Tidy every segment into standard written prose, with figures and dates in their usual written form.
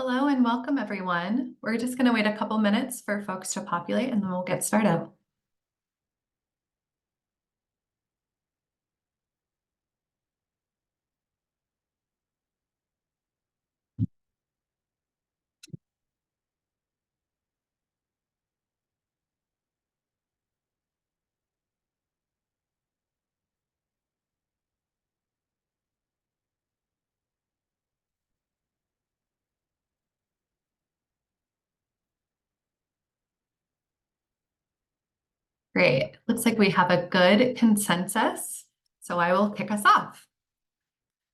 Hello and welcome, everyone. We're just going to wait a couple minutes for folks to populate and then we'll get started. Great. Looks like we have a good consensus, so I will kick us off.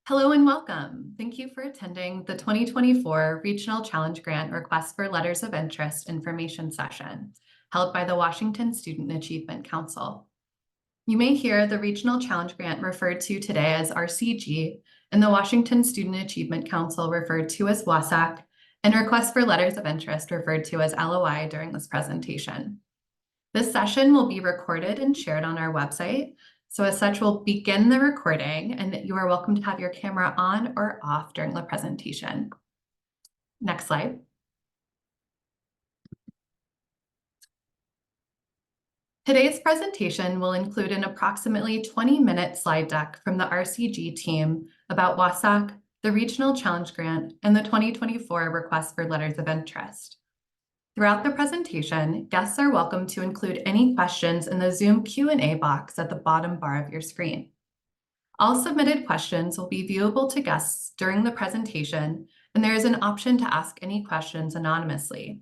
Hello and welcome. Thank you for attending the 2024 Regional Challenge Grant Request for Letters of Interest information session held by the Washington Student Achievement Council. You may hear the Regional Challenge Grant referred to today as RCG and the Washington Student Achievement Council referred to as WASAC and Request for Letters of Interest referred to as LOI during this presentation. This session will be recorded and shared on our website. So as such, we'll begin the recording and you are welcome to have your camera on or off during the presentation. Next slide. Today's presentation will include an approximately 20-minute slide deck from the RCG team about WASAC, the Regional Challenge Grant, and the 2024 Request for Letters of Interest. Throughout the presentation, guests are welcome to include any questions in the Zoom Q&A box at the bottom bar of your screen. All submitted questions will be viewable to guests during the presentation, and there is an option to ask any questions anonymously.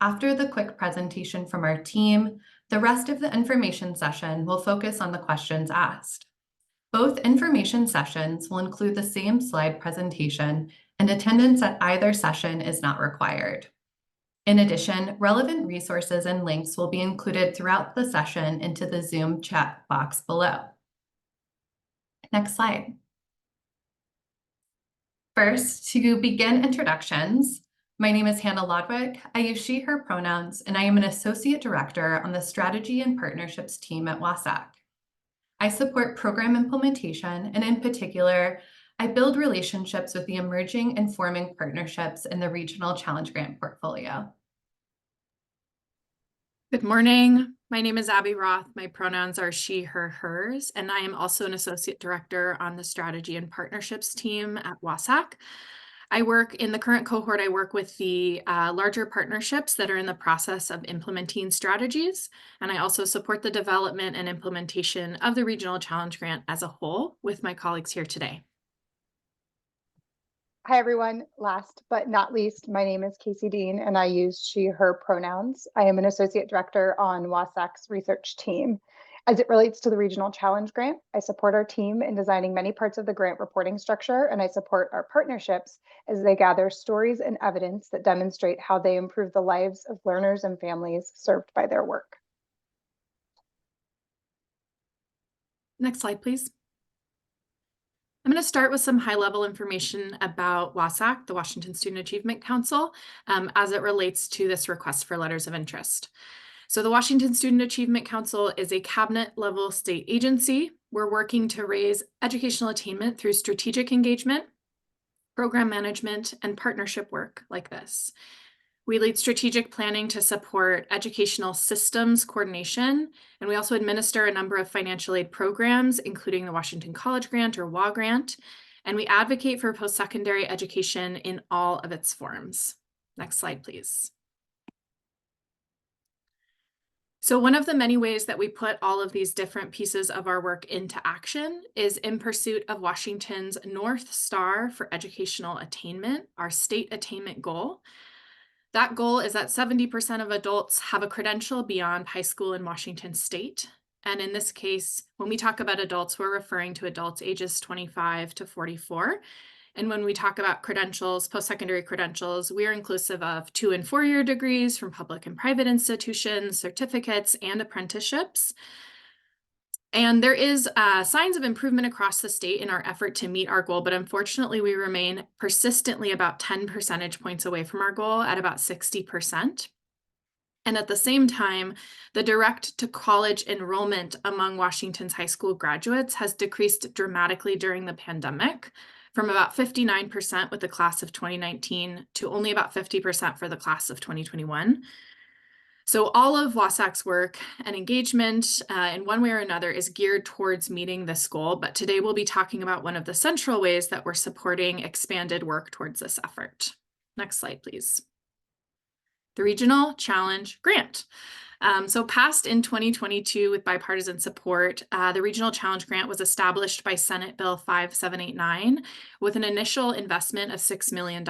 After the quick presentation from our team, the rest of the information session will focus on the questions asked. Both information sessions will include the same slide presentation, and attendance at either session is not required. In addition, relevant resources and links will be included throughout the session into the Zoom chat box below. Next slide. First, to begin introductions, my name is Hannah Lodwick. I use she, her pronouns, and I am an associate director on the strategy and partnerships team at WASAC. I support program implementation, and in particular, I build relationships with the emerging and forming partnerships in the Regional Challenge Grant portfolio. Good morning. My name is Abby Roth. My pronouns are she, her, hers, and I am also an associate director on the strategy and partnerships team at WASAC. I work in the current cohort, I work with the larger partnerships that are in the process of implementing strategies, and I also support the development and implementation of the Regional Challenge Grant as a whole with my colleagues here today. Hi, everyone. Last but not least, my name is Casey Dean, and I use she, her pronouns. I am an associate director on WASAC's research team. As it relates to the Regional Challenge Grant, I support our team in designing many parts of the grant reporting structure, and I support our partnerships as they gather stories and evidence that demonstrate how they improve the lives of learners and families served by their work. Next slide, please. I'm going to start with some high-level information about WASAC, the Washington Student Achievement Council, as it relates to this request for letters of interest. So the Washington Student Achievement Council is a cabinet-level state agency. We're working to raise educational attainment through strategic engagement, program management, and partnership work like this. We lead strategic planning to support educational systems coordination, and we also administer a number of financial aid programs, including the Washington College Grant or WA Grant, and we advocate for post-secondary education in all of its forms. Next slide, please. So one of the many ways that we put all of these different pieces of our work into action is in pursuit of Washington's North Star for educational attainment, our state attainment goal. That goal is that 70% of adults have a credential beyond high school in Washington state. And in this case, when we talk about adults, we're referring to adults ages 25 to 44. And when we talk about credentials, post-secondary credentials, we are inclusive of 2- and 4-year degrees from public and private institutions, certificates, and apprenticeships. And there is signs of improvement across the state in our effort to meet our goal, but unfortunately, we remain persistently about 10 percentage points away from our goal at about 60%. And at the same time, the direct to college enrollment among Washington's high school graduates has decreased dramatically during the pandemic, from about 59% with the class of 2019 to only about 50% for the class of 2021. So all of WASAC's work and engagement in one way or another is geared towards meeting this goal, but today we'll be talking about one of the central ways that we're supporting expanded work towards this effort. Next slide, please. The Regional Challenge Grant. So passed in 2022 with bipartisan support, the Regional Challenge Grant was established by Senate Bill 5789 with an initial investment of $6 million.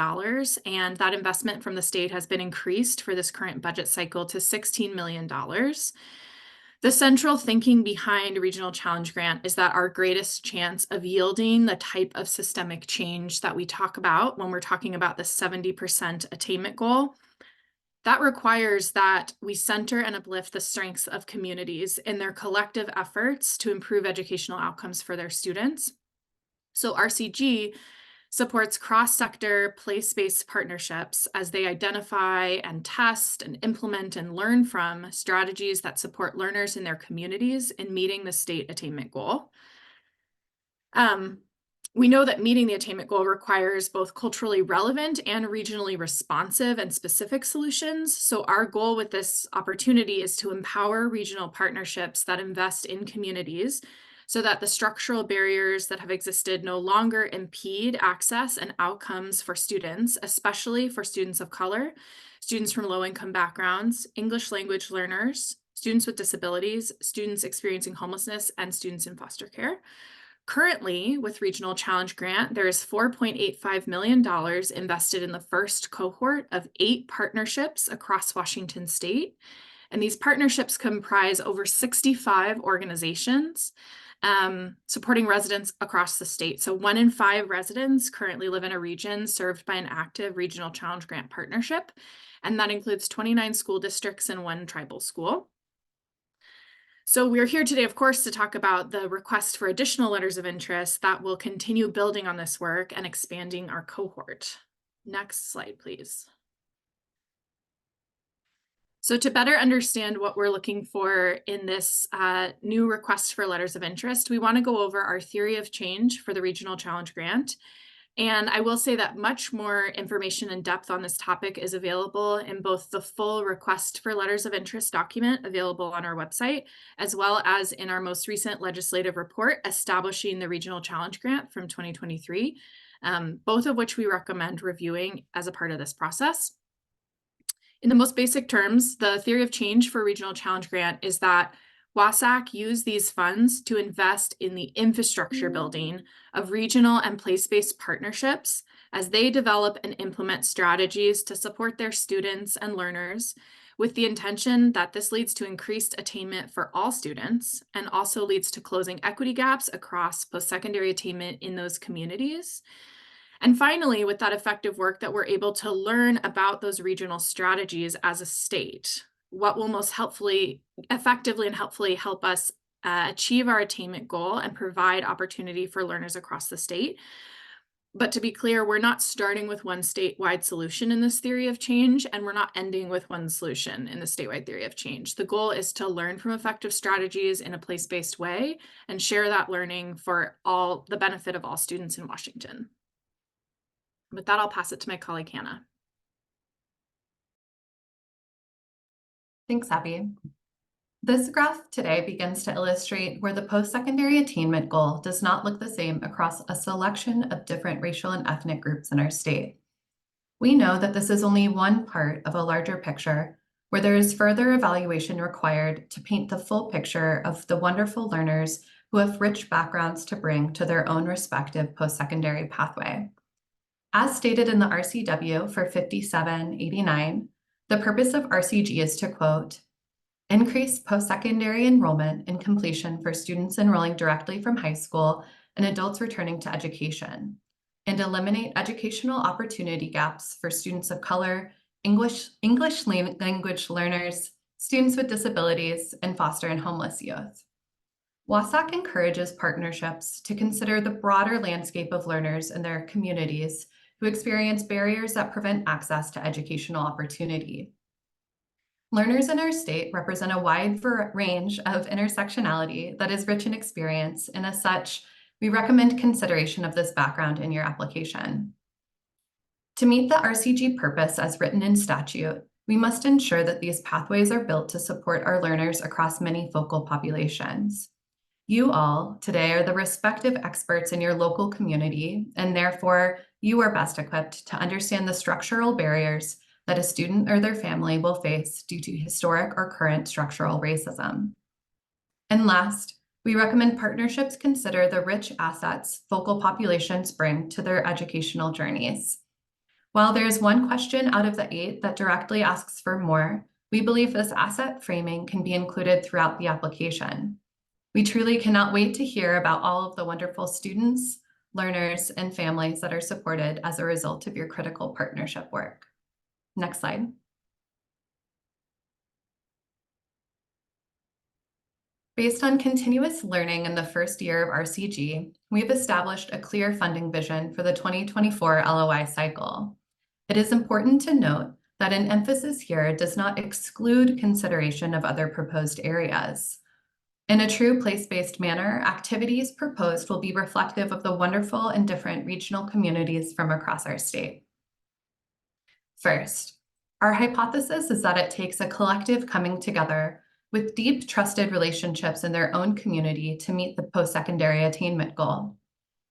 And that investment from the state has been increased for this current budget cycle to $16 million. The central thinking behind Regional Challenge Grant is that our greatest chance of yielding the type of systemic change that we talk about when we're talking about the 70% attainment goal, that requires that we center and uplift the strengths of communities in their collective efforts to improve educational outcomes for their students. So RCG supports cross-sector place-based partnerships as they identify and test and implement and learn from strategies that support learners in their communities in meeting the state attainment goal. We know that meeting the attainment goal requires both culturally relevant and regionally responsive and specific solutions. So our goal with this opportunity is to empower regional partnerships that invest in communities so that the structural barriers that have existed no longer impede access and outcomes for students, especially for students of color, students from low-income backgrounds, English language learners, students with disabilities, students experiencing homelessness, and students in foster care. Currently, with Regional Challenge Grant, there is $4.85 million invested in the first cohort of 8 partnerships across Washington state. And these partnerships comprise over 65 organizations supporting residents across the state. So 1 in 5 residents currently live in a region served by an active Regional Challenge Grant partnership. And that includes 29 school districts and 1 tribal school. So we're here today, of course, to talk about the request for additional letters of interest that will continue building on this work and expanding our cohort. Next slide, please. So to better understand what we're looking for in this new request for letters of interest, we want to go over our theory of change for the Regional Challenge Grant. And I will say that much more information in depth on this topic is available in both the full request for letters of interest document available on our website, as well as in our most recent legislative report establishing the Regional Challenge Grant from 2023, both of which we recommend reviewing as a part of this process. In the most basic terms, the theory of change for Regional Challenge Grant is that WASAC used these funds to invest in the infrastructure building of regional and place-based partnerships as they develop and implement strategies to support their students and learners, with the intention that this leads to increased attainment for all students and also leads to closing equity gaps across post-secondary attainment in those communities. And finally, with that effective work, that we're able to learn about those regional strategies as a state, what will most effectively and helpfully help us achieve our attainment goal and provide opportunity for learners across the state. But to be clear, we're not starting with one statewide solution in this theory of change, and we're not ending with one solution in the statewide theory of change. The goal is to learn from effective strategies in a place-based way and share that learning for all the benefit of all students in Washington. With that, I'll pass it to my colleague, Hannah. Thanks, Abby. This graph today begins to illustrate where the post-secondary attainment goal does not look the same across a selection of different racial and ethnic groups in our state. We know that this is only one part of a larger picture where there is further evaluation required to paint the full picture of the wonderful learners who have rich backgrounds to bring to their own respective post-secondary pathway. As stated in the RCW for 5789, the purpose of RCG is to, quote, increase post-secondary enrollment and completion for students enrolling directly from high school and adults returning to education, and eliminate educational opportunity gaps for students of color, English language learners, students with disabilities, and foster and homeless youth. WASAC encourages partnerships to consider the broader landscape of learners in their communities who experience barriers that prevent access to educational opportunity. Learners in our state represent a wide range of intersectionality that is rich in experience, and as such, we recommend consideration of this background in your application. To meet the RCG purpose as written in statute, we must ensure that these pathways are built to support our learners across many focal populations. You all today are the respective experts in your local community, and therefore you are best equipped to understand the structural barriers that a student or their family will face due to historic or current structural racism. And last, we recommend partnerships consider the rich assets focal populations bring to their educational journeys. While there is one question out of the 8 that directly asks for more, we believe this asset framing can be included throughout the application. We truly cannot wait to hear about all of the wonderful students, learners, and families that are supported as a result of your critical partnership work. Next slide. Based on continuous learning in the first year of RCG, we've established a clear funding vision for the 2024 LOI cycle. It is important to note that an emphasis here does not exclude consideration of other proposed areas. In a true place-based manner, activities proposed will be reflective of the wonderful and different regional communities from across our state. First, our hypothesis is that it takes a collective coming together with deep trusted relationships in their own community to meet the post-secondary attainment goal.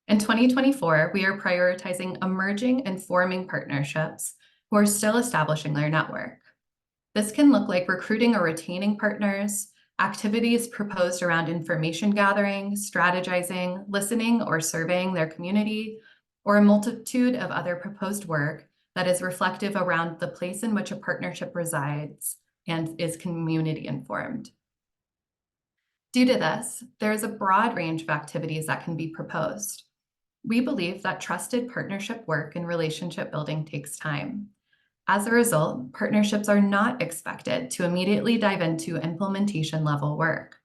In 2024, we are prioritizing emerging and forming partnerships who are still establishing their network. This can look like recruiting or retaining partners, activities proposed around information gathering, strategizing, listening, or surveying their community, or a multitude of other proposed work that is reflective around the place in which a partnership resides and is community informed. Due to this, there is a broad range of activities that can be proposed. We believe that trusted partnership work and relationship building takes time. As a result, partnerships are not expected to immediately dive into implementation level work.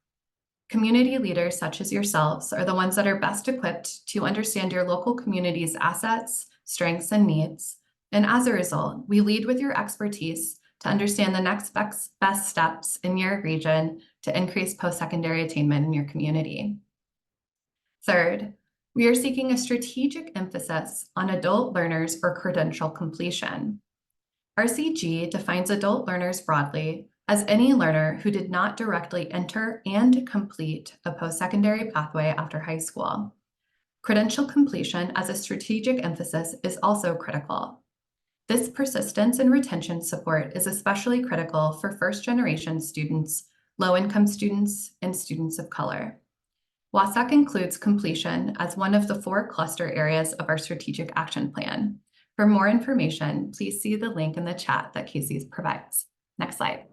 Community leaders such as yourselves are the ones that are best equipped to understand your local community's assets, strengths, and needs. And as a result, we lead with your expertise to understand the next best steps in your region to increase post-secondary attainment in your community. Third, we are seeking a strategic emphasis on adult learners or credential completion. RCG defines adult learners broadly as any learner who did not directly enter and complete a post-secondary pathway after high school. Credential completion as a strategic emphasis is also critical. This persistence and retention support is especially critical for first-generation students, low-income students, and students of color. WASAC includes completion as one of the 4 cluster areas of our strategic action plan. For more information, please see the link in the chat that Casey provides. Next slide.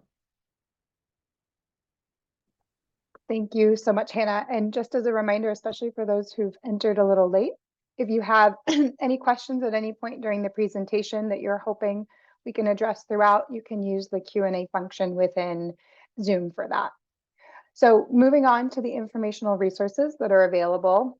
Thank you so much, Hannah. And just as a reminder, especially for those who've entered a little late, if you have any questions at any point during the presentation that you're hoping we can address throughout, you can use the Q&A function within Zoom for that. So moving on to the informational resources that are available,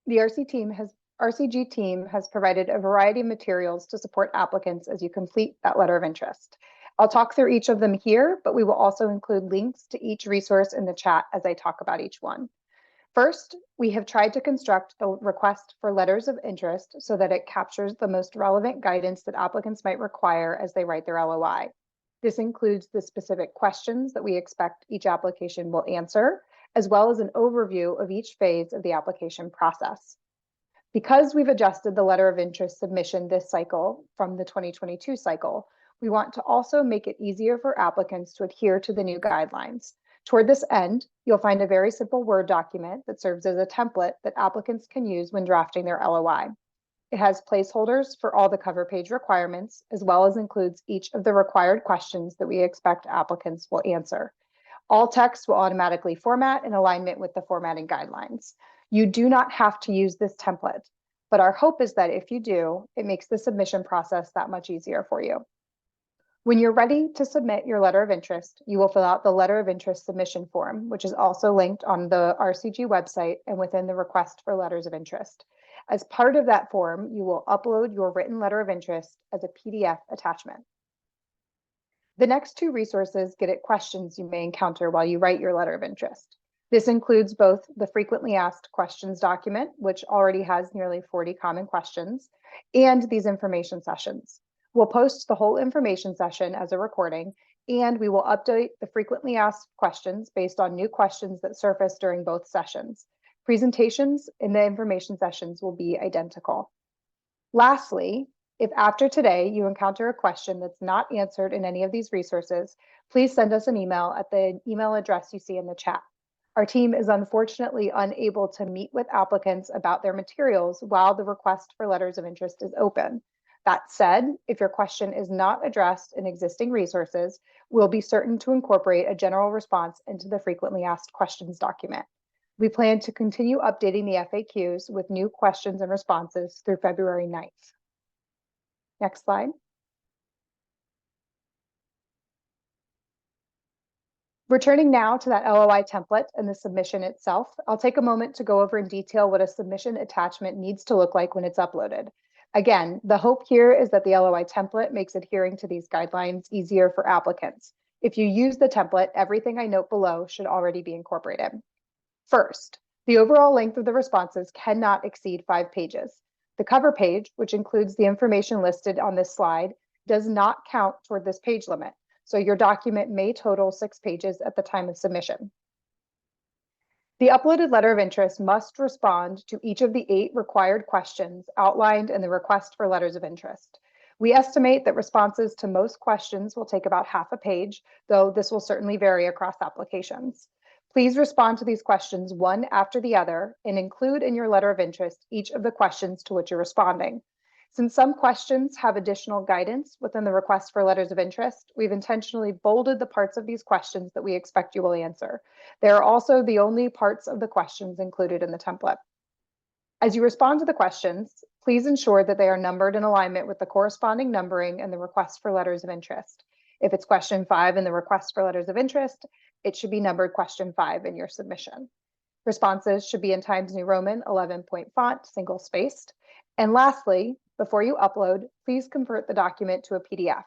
the RCG team has provided a variety of materials to support applicants as you complete that letter of interest. I'll talk through each of them here, but we will also include links to each resource in the chat as I talk about each one. First, we have tried to construct the request for letters of interest so that it captures the most relevant guidance that applicants might require as they write their LOI. This includes the specific questions that we expect each application will answer, as well as an overview of each phase of the application process. Because we've adjusted the letter of interest submission this cycle from the 2022 cycle, we want to also make it easier for applicants to adhere to the new guidelines. Toward this end, you'll find a very simple Word document that serves as a template that applicants can use when drafting their LOI. It has placeholders for all the cover page requirements, as well as includes each of the required questions that we expect applicants will answer. All text will automatically format in alignment with the formatting guidelines. You do not have to use this template, but our hope is that if you do, it makes the submission process that much easier for you. When you're ready to submit your letter of interest, you will fill out the letter of interest submission form, which is also linked on the RCG website and within the request for letters of interest. As part of that form, you will upload your written letter of interest as a PDF attachment. The next 2 resources get at questions you may encounter while you write your letter of interest. This includes both the frequently asked questions document, which already has nearly 40 common questions, and these information sessions. We'll post the whole information session as a recording, and we will update the frequently asked questions based on new questions that surface during both sessions. Presentations in the information sessions will be identical. Lastly, if after today you encounter a question that's not answered in any of these resources, please send us an email at the email address you see in the chat. Our team is unfortunately unable to meet with applicants about their materials while the request for letters of interest is open. That said, if your question is not addressed in existing resources, we'll be certain to incorporate a general response into the frequently asked questions document. We plan to continue updating the FAQs with new questions and responses through February 9th. Next slide. Returning now to that LOI template and the submission itself, I'll take a moment to go over in detail what a submission attachment needs to look like when it's uploaded. Again, the hope here is that the LOI template makes adhering to these guidelines easier for applicants. If you use the template, everything I note below should already be incorporated. First, the overall length of the responses cannot exceed 5 pages. The cover page, which includes the information listed on this slide, does not count toward this page limit, so your document may total 6 pages at the time of submission. The uploaded letter of interest must respond to each of the 8 required questions outlined in the request for letters of interest. We estimate that responses to most questions will take about half a page, though this will certainly vary across applications. Please respond to these questions one after the other and include in your letter of interest each of the questions to which you're responding. Since some questions have additional guidance within the request for letters of interest, we've intentionally bolded the parts of these questions that we expect you will answer. They are also the only parts of the questions included in the template. As you respond to the questions, please ensure that they are numbered in alignment with the corresponding numbering in the request for letters of interest. If it's question 5 in the request for letters of interest, it should be numbered question 5 in your submission. Responses should be in Times New Roman 11-point font, single spaced. And lastly, before you upload, please convert the document to a PDF.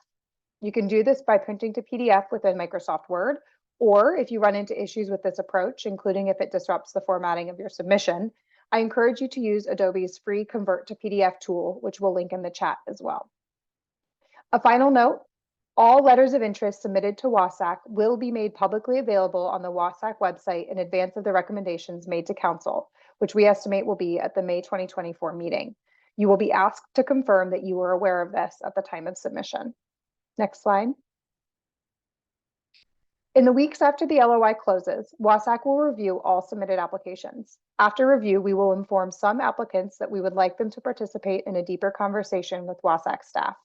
You can do this by printing to PDF within Microsoft Word, or if you run into issues with this approach, including if it disrupts the formatting of your submission, I encourage you to use Adobe's free Convert to PDF tool, which we'll link in the chat as well. A final note, all letters of interest submitted to WASAC will be made publicly available on the WASAC website in advance of the recommendations made to Council, which we estimate will be at the May 2024 meeting. You will be asked to confirm that you were aware of this at the time of submission. Next slide. In the weeks after the LOI closes, WASAC will review all submitted applications. After review, we will inform some applicants that we would like them to participate in a deeper conversation with WASAC staff.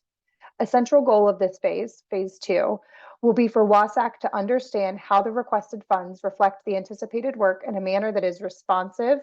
A central goal of this phase, phase 2, will be for WASAC to understand how the requested funds reflect the anticipated work in a manner that is responsive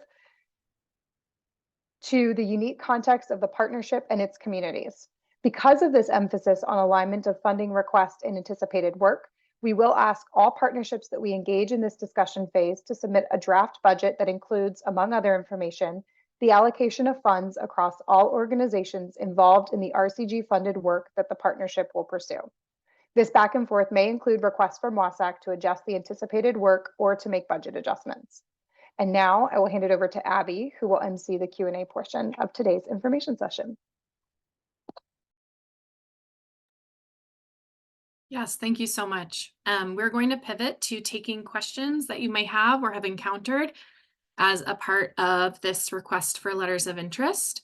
to the unique context of the partnership and its communities. Because of this emphasis on alignment of funding request and anticipated work, we will ask all partnerships that we engage in this discussion phase to submit a draft budget that includes, among other information, the allocation of funds across all organizations involved in the RCG funded work that the partnership will pursue. This back and forth may include requests from WASAC to adjust the anticipated work or to make budget adjustments. And now I will hand it over to Abby, who will MC the Q&A portion of today's information session. Yes, thank you so much. We're going to pivot to taking questions that you may have or have encountered as a part of this request for letters of interest.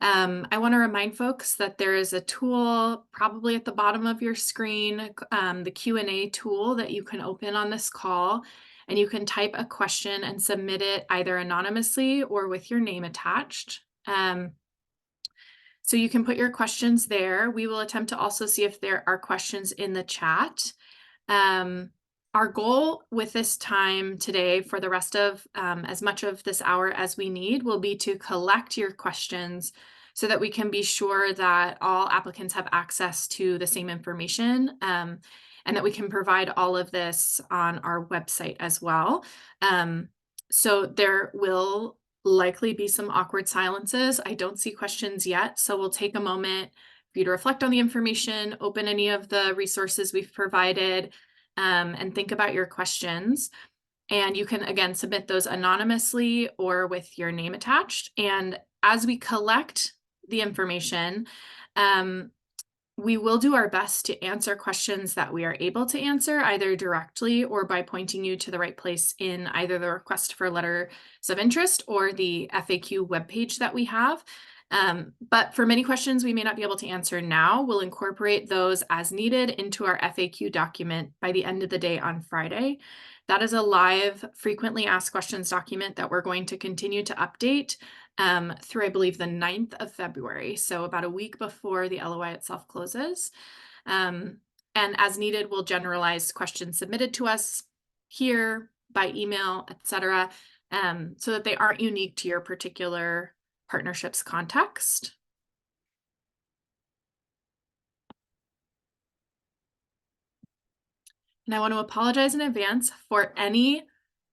I want to remind folks that there is a tool probably at the bottom of your screen, the Q&A tool that you can open on this call, and you can type a question and submit it either anonymously or with your name attached. So you can put your questions there. We will attempt to also see if there are questions in the chat. Our goal with this time today for the rest of as much of this hour as we need will be to collect your questions so that we can be sure that all applicants have access to the same information and that we can provide all of this on our website as well. So there will likely be some awkward silences. I don't see questions yet, so we'll take a moment for you to reflect on the information, open any of the resources we've provided, and think about your questions. And you can, again, submit those anonymously or with your name attached. And as we collect the information, we will do our best to answer questions that we are able to answer, either directly or by pointing you to the right place in either the request for letters of interest or the FAQ webpage that we have. But for many questions we may not be able to answer now, we'll incorporate those as needed into our FAQ document by the end of the day on Friday. That is a live frequently asked questions document that we're going to continue to update through, I believe, the 9th of February. So about a week before the LOI itself closes. And as needed, we'll generalize questions submitted to us here by email, etc., so that they aren't unique to your particular partnership's context. And I want to apologize in advance for any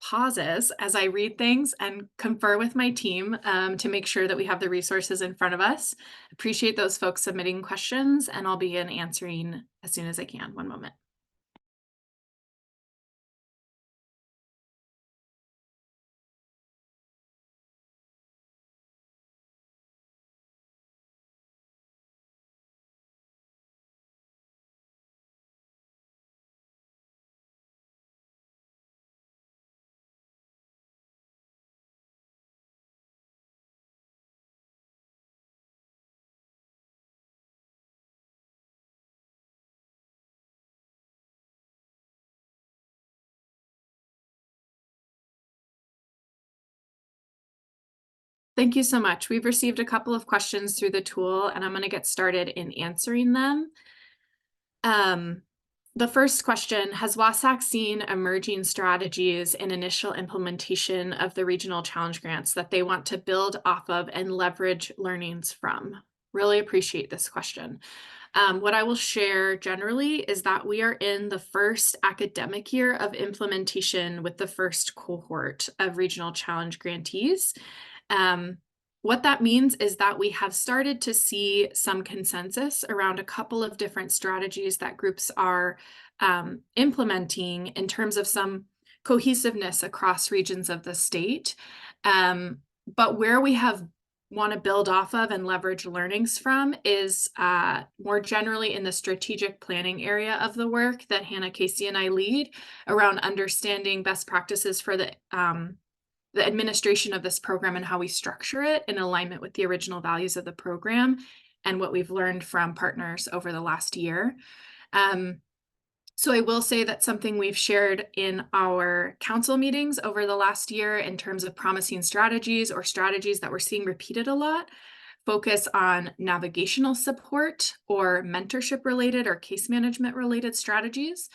pauses as I read things and confer with my team to make sure that we have the resources in front of us. Appreciate those folks submitting questions, and I'll begin answering as soon as I can. One moment. Thank you so much. We've received a couple of questions through the tool, and I'm going to get started in answering them. The first question, has WASAC seen emerging strategies in initial implementation of the regional challenge grants that they want to build off of and leverage learnings from? Really appreciate this question. What I will share generally is that we are in the first academic year of implementation with the first cohort of regional challenge grantees. What that means is that we have started to see some consensus around a couple of different strategies that groups are implementing in terms of some cohesiveness across regions of the state. But where we want to build off of and leverage learnings from is more generally in the strategic planning area of the work that Hannah, Casey, and I lead around understanding best practices for the administration of this program and how we structure it in alignment with the original values of the program and what we've learned from partners over the last year. So I will say that something we've shared in our council meetings over the last year in terms of promising strategies or strategies that we're seeing repeated a lot, focus on navigational support or mentorship related or case management related strategies.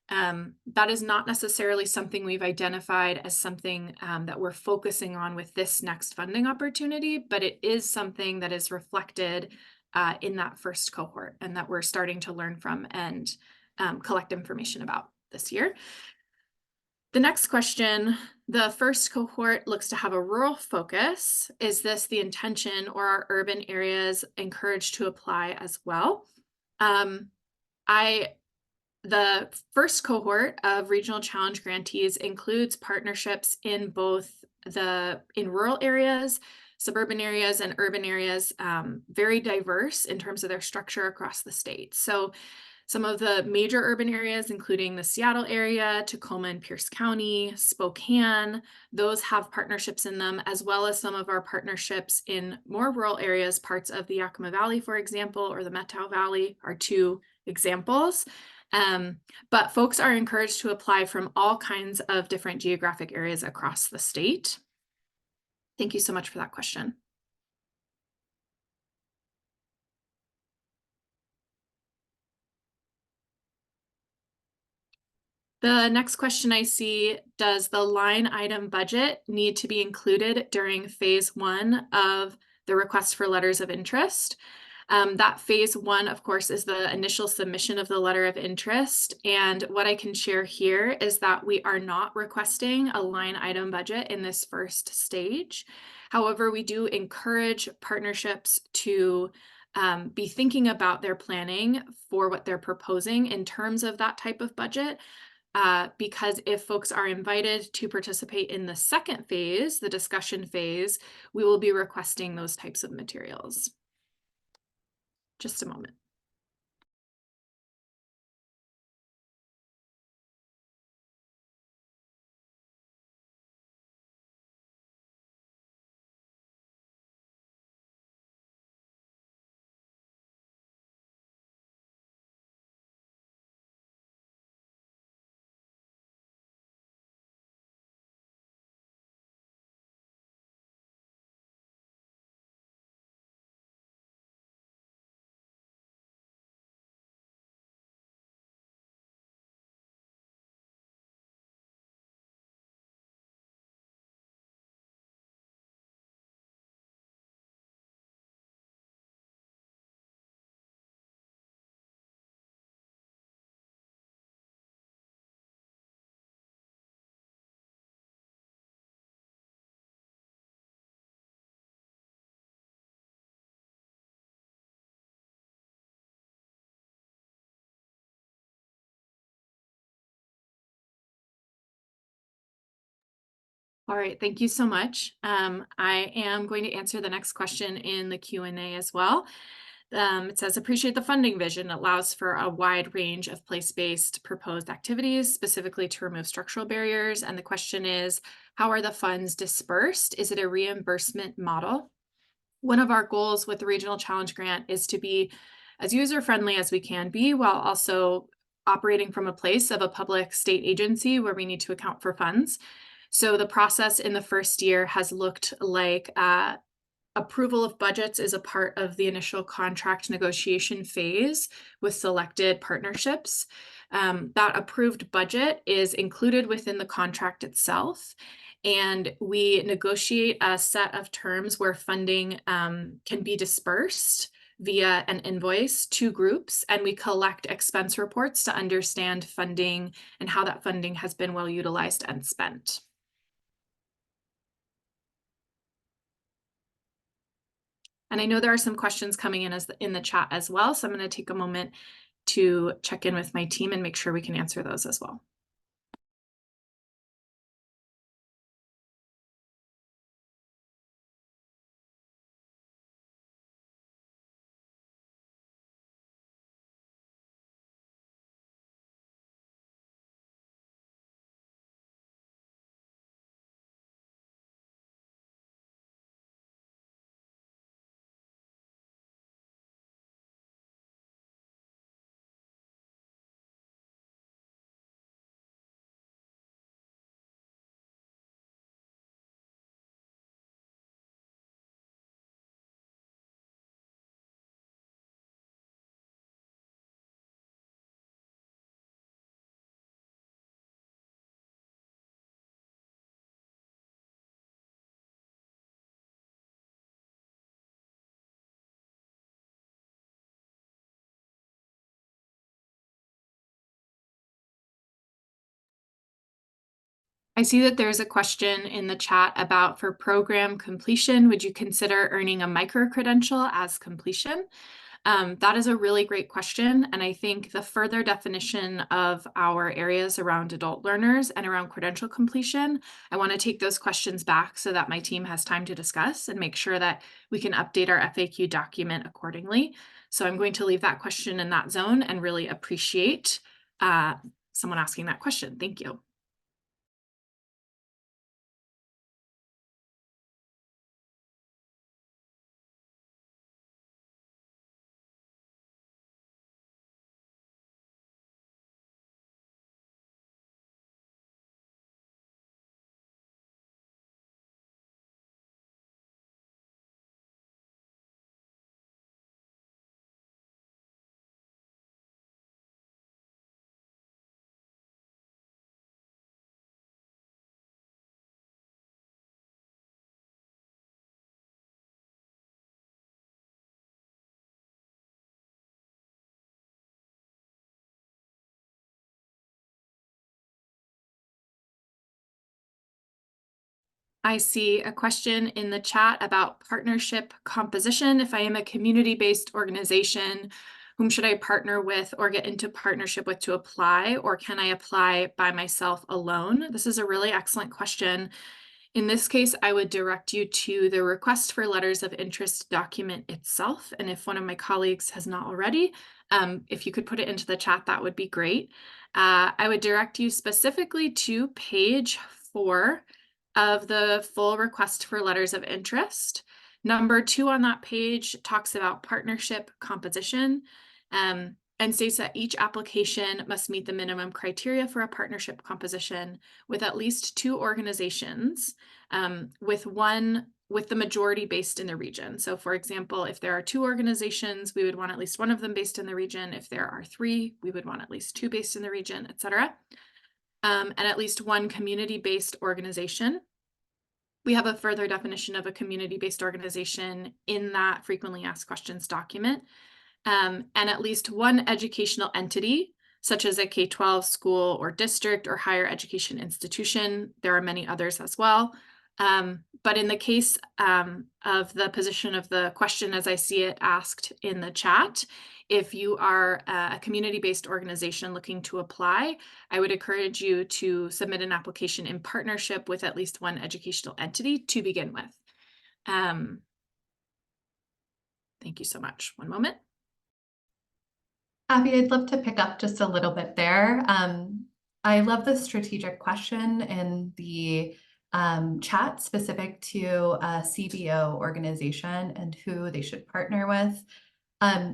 That is not necessarily something we've identified as something that we're focusing on with this next funding opportunity, but it is something that is reflected in that first cohort and that we're starting to learn from and collect information about this year. The next question, the first cohort looks to have a rural focus. Is this the intention, or are urban areas encouraged to apply as well? The first cohort of regional challenge grantees includes partnerships in both in rural areas, suburban areas, and urban areas, very diverse in terms of their structure across the state. So some of the major urban areas, including the Seattle area, Tacoma and Pierce County, Spokane, those have partnerships in them, as well as some of our partnerships in more rural areas, parts of the Yakima Valley, for example, or the Methow Valley are two examples. But folks are encouraged to apply from all kinds of different geographic areas across the state. Thank you so much for that question. The next question I see, does the line item budget need to be included during phase 1 of the request for letters of interest? That phase 1, of course, is the initial submission of the letter of interest. And what I can share here is that we are not requesting a line item budget in this first stage. However, we do encourage partnerships to be thinking about their planning for what they're proposing in terms of that type of budget. because if folks are invited to participate in the second phase, the discussion phase, we will be requesting those types of materials. Just a moment. All right, thank you so much. I am going to answer the next question in the Q&A as well. It says, appreciate the funding vision allows for a wide range of place-based proposed activities, specifically to remove structural barriers. And the question is, how are the funds dispersed? Is it a reimbursement model? One of our goals with the Regional Challenge Grant is to be as user-friendly as we can be, while also operating from a place of a public state agency where we need to account for funds. So the process in the first year has looked like approval of budgets is a part of the initial contract negotiation phase with selected partnerships. That approved budget is included within the contract itself. And we negotiate a set of terms where funding can be dispersed via an invoice to groups, and we collect expense reports to understand funding and how that funding has been well utilized and spent. And I know there are some questions coming in in the chat as well, so I'm going to take a moment to check in with my team and make sure we can answer those as well. I see that there's a question in the chat about for program completion, would you consider earning a micro-credential as completion? That is a really great question. And I think the further definition of our areas around adult learners and around credential completion, I want to take those questions back so that my team has time to discuss and make sure that we can update our FAQ document accordingly. So I'm going to leave that question in that zone and really appreciate someone asking that question. Thank you. I see a question in the chat about partnership composition. If I am a community-based organization Whom should I partner with or get into partnership with to apply, or can I apply by myself alone? This is a really excellent question. In this case, I would direct you to the request for letters of interest document itself. And if one of my colleagues has not already, if you could put it into the chat, that would be great. I would direct you specifically to page 4 of the full request for letters of interest. Number 2 on that page talks about partnership composition, and states that each application must meet the minimum criteria for a partnership composition with at least 2 organizations, with the majority based in the region. So for example, if there are 2 organizations, we would want at least one of them based in the region. If there are 3, we would want at least 2 based in the region, et cetera. And at least 1 community-based organization. We have a further definition of a community-based organization in that frequently asked questions document. And at least 1 educational entity, such as a K-12 school or district or higher education institution. There are many others as well. But in the case of the position of the question as I see it asked in the chat, if you are a community-based organization looking to apply, I would encourage you to submit an application in partnership with at least 1 educational entity to begin with. Thank you so much. One moment. Abby, I'd love to pick up just a little bit there. I love the strategic question in the chat specific to a CBO organization and who they should partner with.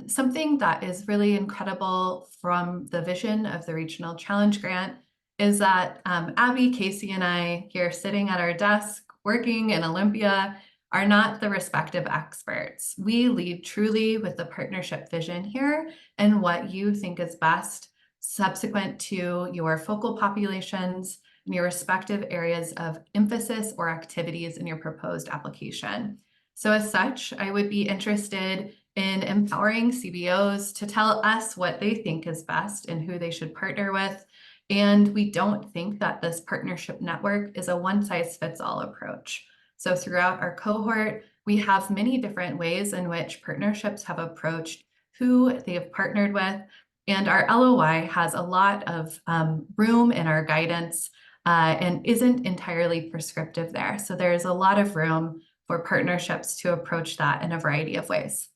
Something that is really incredible from the vision of the Regional Challenge Grant is that Abby, Casey, and I here sitting at our desk working in Olympia are not the respective experts. We lead truly with the partnership vision here and what you think is best subsequent to your focal populations and your respective areas of emphasis or activities in your proposed application. So as such, I would be interested in empowering CBOs to tell us what they think is best and who they should partner with. And we don't think that this partnership network is a one-size-fits-all approach. So throughout our cohort, we have many different ways in which partnerships have approached who they have partnered with. And our LOI has a lot of room in our guidance and isn't entirely prescriptive there. So there's a lot of room for partnerships to approach that in a variety of ways.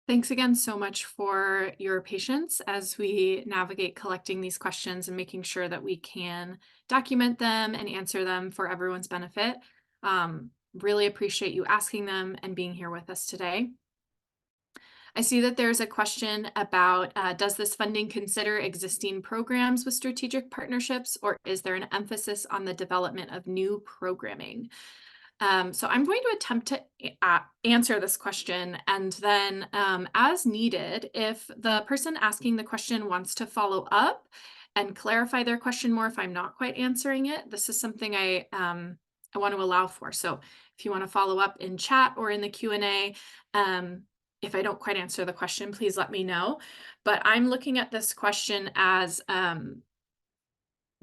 Thanks again so much for your patience as we navigate collecting these questions and making sure that we can document them and answer them for everyone's benefit. Really appreciate you asking them and being here with us today. I see that there's a question about, does this funding consider existing programs with strategic partnerships, or is there an emphasis on the development of new programming? So I'm going to attempt to answer this question, and then as needed, if the person asking the question wants to follow up and clarify their question more if I'm not quite answering it, this is something I want to allow for. So if you want to follow up in chat or in the Q&A, if I don't quite answer the question, please let me know. But I'm looking at this question as,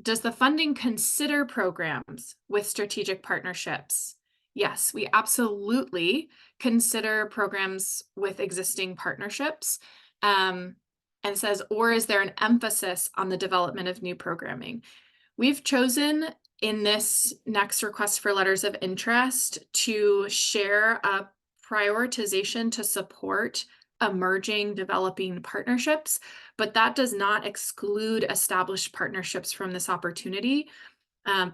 does the funding consider programs with strategic partnerships? Yes, we absolutely consider programs with existing partnerships. And it says, or is there an emphasis on the development of new programming? We've chosen in this next request for letters of interest to share a prioritization to support emerging developing partnerships, but that does not exclude established partnerships from this opportunity.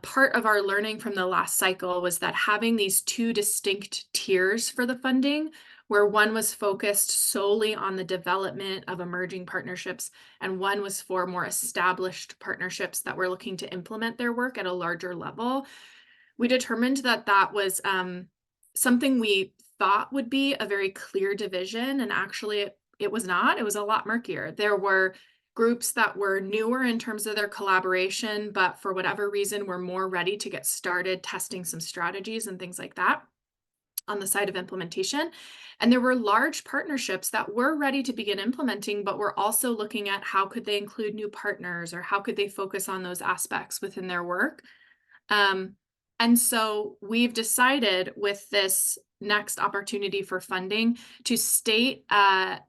Part of our learning from the last cycle was that having these two distinct tiers for the funding, where one was focused solely on the development of emerging partnerships and one was for more established partnerships that were looking to implement their work at a larger level, we determined that that was something we thought would be a very clear division, and actually it was not. It was a lot murkier. There were groups that were newer in terms of their collaboration, but for whatever reason were more ready to get started testing some strategies and things like that on the side of implementation. And there were large partnerships that were ready to begin implementing, but were also looking at how could they include new partners or how could they focus on those aspects within their work. And so we've decided with this next opportunity for funding to state a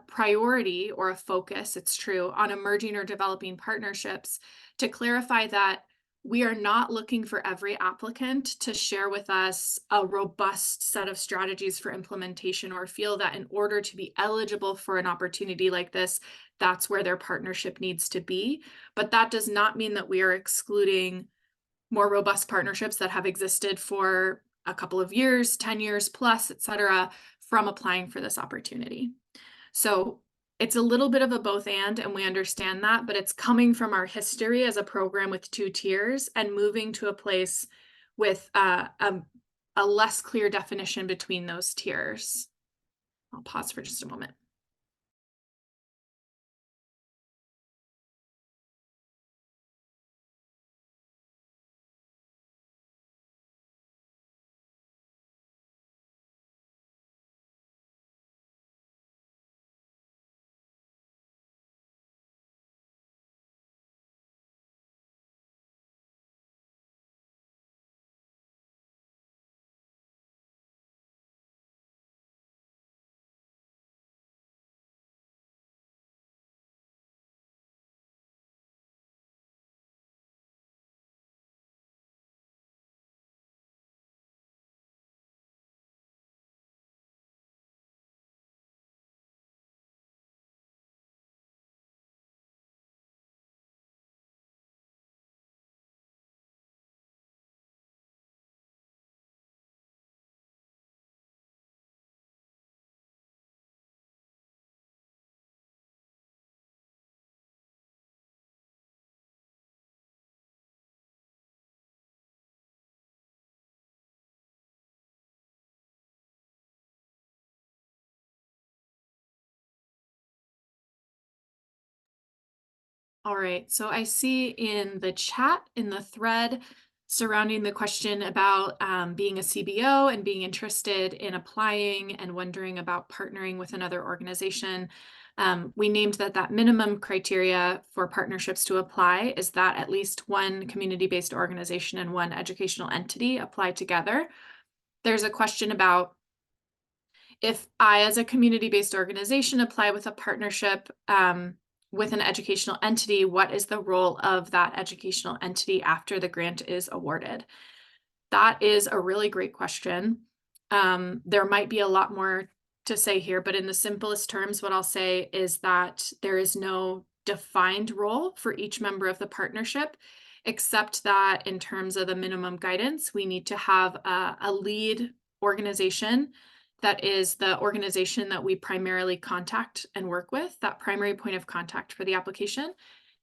priority or a focus, it's true, on emerging or developing partnerships, to clarify that we are not looking for every applicant to share with us a robust set of strategies for implementation, or feel that in order to be eligible for an opportunity like this, that's where their partnership needs to be. But that does not mean that we are excluding more robust partnerships that have existed for a couple of years, 10 years plus, et cetera, from applying for this opportunity. So it's a little bit of a both and we understand that, but it's coming from our history as a program with two tiers and moving to a place with a less clear definition between those tiers. I'll pause for just a moment. All right, so I see in the chat, in the thread surrounding the question about being a CBO and being interested in applying and wondering about partnering with another organization, we named that minimum criteria for partnerships to apply is that at least one community-based organization and one educational entity apply together. There's a question about if I, as a community-based organization, apply with a partnership with an educational entity, what is the role of that educational entity after the grant is awarded? That is a really great question. There might be a lot more to say here, but in the simplest terms, what I'll say is that there is no defined role for each member of the partnership, except that in terms of the minimum guidance, we need to have a lead organization that is the organization that we primarily contact and work with, that primary point of contact for the application.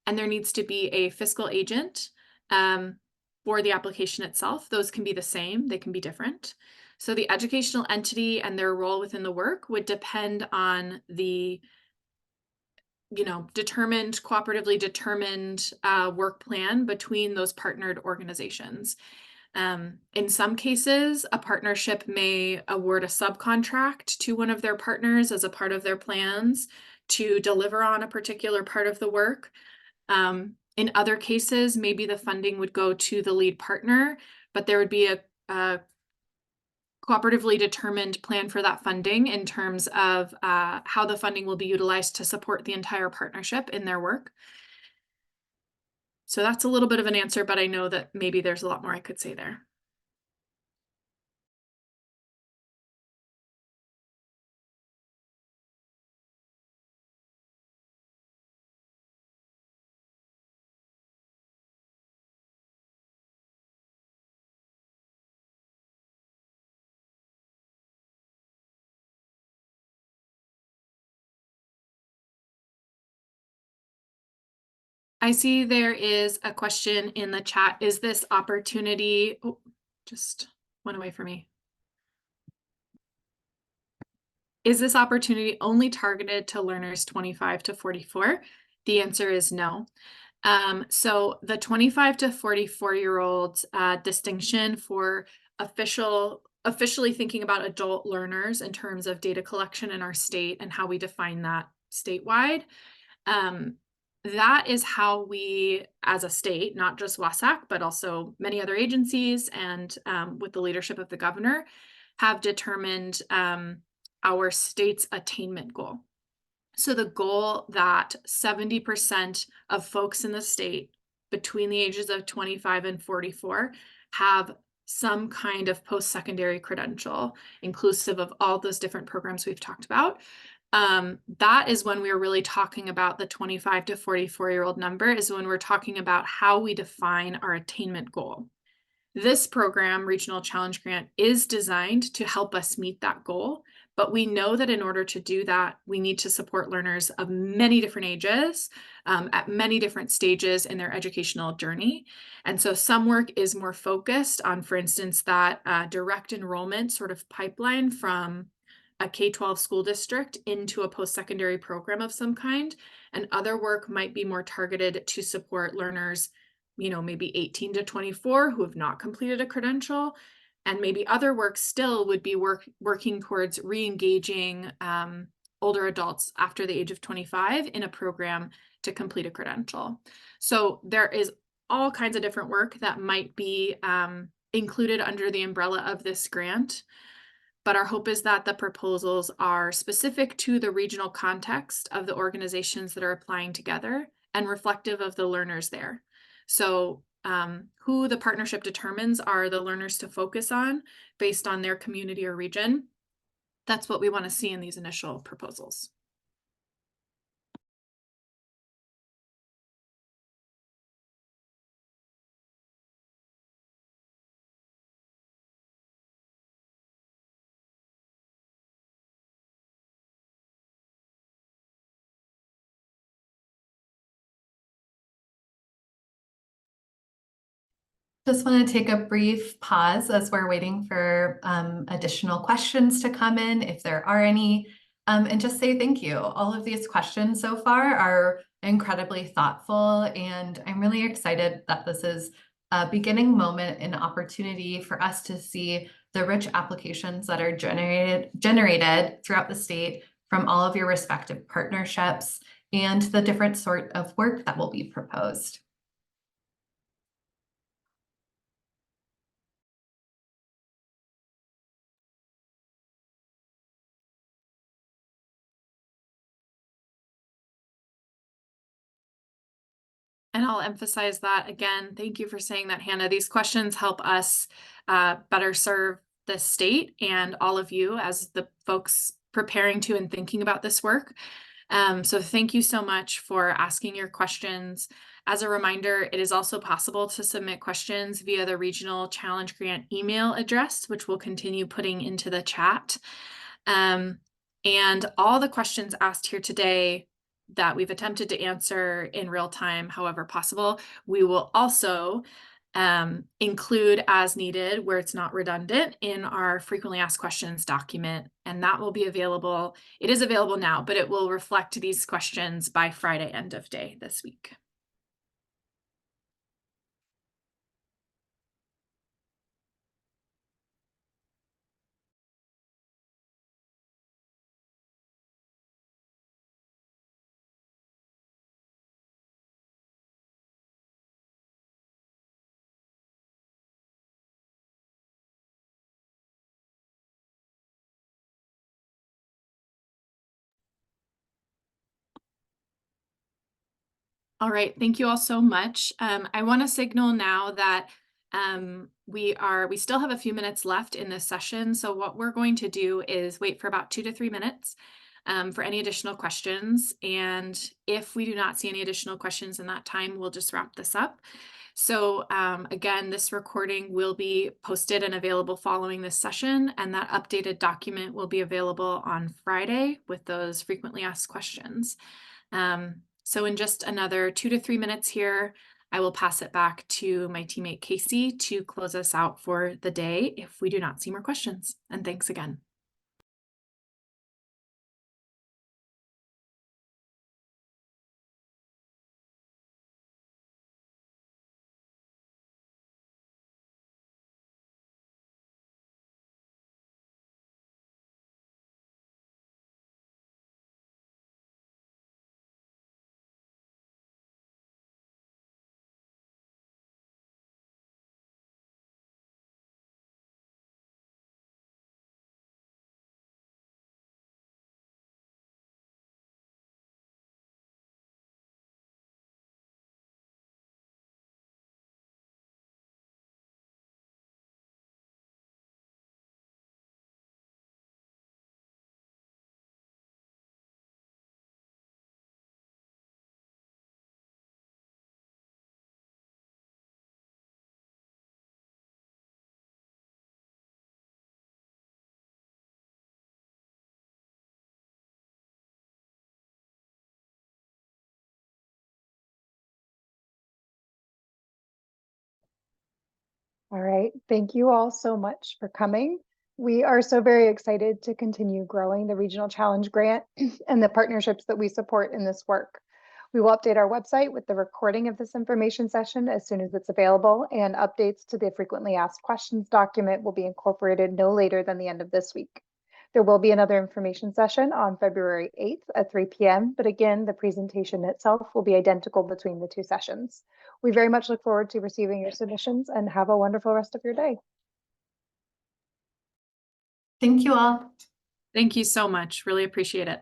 And there needs to be a fiscal agent for the application itself. Those can be the same, they can be different. So the educational entity and their role within the work would depend on the cooperatively determined work plan between those partnered organizations. In some cases, a partnership may award a subcontract to one of their partners as a part of their plans to deliver on a particular part of the work. In other cases, maybe the funding would go to the lead partner, but there would be a cooperatively determined plan for that funding in terms of how the funding will be utilized to support the entire partnership in their work. So that's a little bit of an answer, but I know that maybe there's a lot more I could say there. I see there is a question in the chat. Is this opportunity, oh, just went away from me. Is this opportunity only targeted to learners 25 to 44? The answer is no. So the 25 to 44-year-old distinction for officially thinking about adult learners in terms of data collection in our state and how we define that statewide, that is how we, as a state, not just WASAC, but also many other agencies and with the leadership of the governor, have determined our state's attainment goal. So the goal that 70% of folks in the state between the ages of 25 and 44 have some kind of post-secondary credential, inclusive of all those different programs we've talked about. That is when we're really talking about the 25 to 44-year-old number, is when we're talking about how we define our attainment goal. This program, Regional Challenge Grant, is designed to help us meet that goal, but we know that in order to do that, we need to support learners of many different ages at many different stages in their educational journey. And so some work is more focused on, for instance, that direct enrollment sort of pipeline from a K-12 school district into a post-secondary program of some kind. And other work might be more targeted to support learners, you know, maybe 18 to 24 who have not completed a credential. And maybe other work still would be working towards re-engaging older adults after the age of 25 in a program to complete a credential. So there is all kinds of different work that might be included under the umbrella of this grant. But our hope is that the proposals are specific to the regional context of the organizations that are applying together and reflective of the learners there. So who the partnership determines are the learners to focus on based on their community or region. That's what we want to see in these initial proposals. Just want to take a brief pause as we're waiting for additional questions to come in, if there are any, and just say thank you. All of these questions so far are incredibly thoughtful, and I'm really excited that this is a beginning moment and opportunity for us to see the rich applications that are generated throughout the state from all of your respective partnerships and the different sort of work that will be proposed. And I'll emphasize that again. Thank you for saying that, Hannah. These questions help us better serve the state and all of you as the folks preparing to and thinking about this work. So thank you so much for asking your questions. As a reminder, it is also possible to submit questions via the Regional Challenge Grant email address, which we'll continue putting into the chat. And all the questions asked here today that we've attempted to answer in real time, however possible, we will also include as needed where it's not redundant in our frequently asked questions document. And that will be available. It is available now, but it will reflect these questions by Friday end of day this week. All right, thank you all so much. I want to signal now that we still have a few minutes left in this session. So what we're going to do is wait for about 2 to 3 minutes for any additional questions. And if we do not see any additional questions in that time, we'll just wrap this up. So again, this recording will be posted and available following this session, and that updated document will be available on Friday with those frequently asked questions. So in just another 2 to 3 minutes here, I will pass it back to my teammate Casey to close us out for the day if we do not see more questions. And thanks again. All right, thank you all so much for coming. We are so very excited to continue growing the Regional Challenge Grant and the partnerships that we support in this work. We will update our website with the recording of this information session as soon as it's available, and updates to the frequently asked questions document will be incorporated no later than the end of this week. There will be another information session on February 8th at 3 p.m., but again, the presentation itself will be identical between the two sessions. We very much look forward to receiving your submissions, and have a wonderful rest of your day. Thank you all. Thank you so much. Really appreciate it.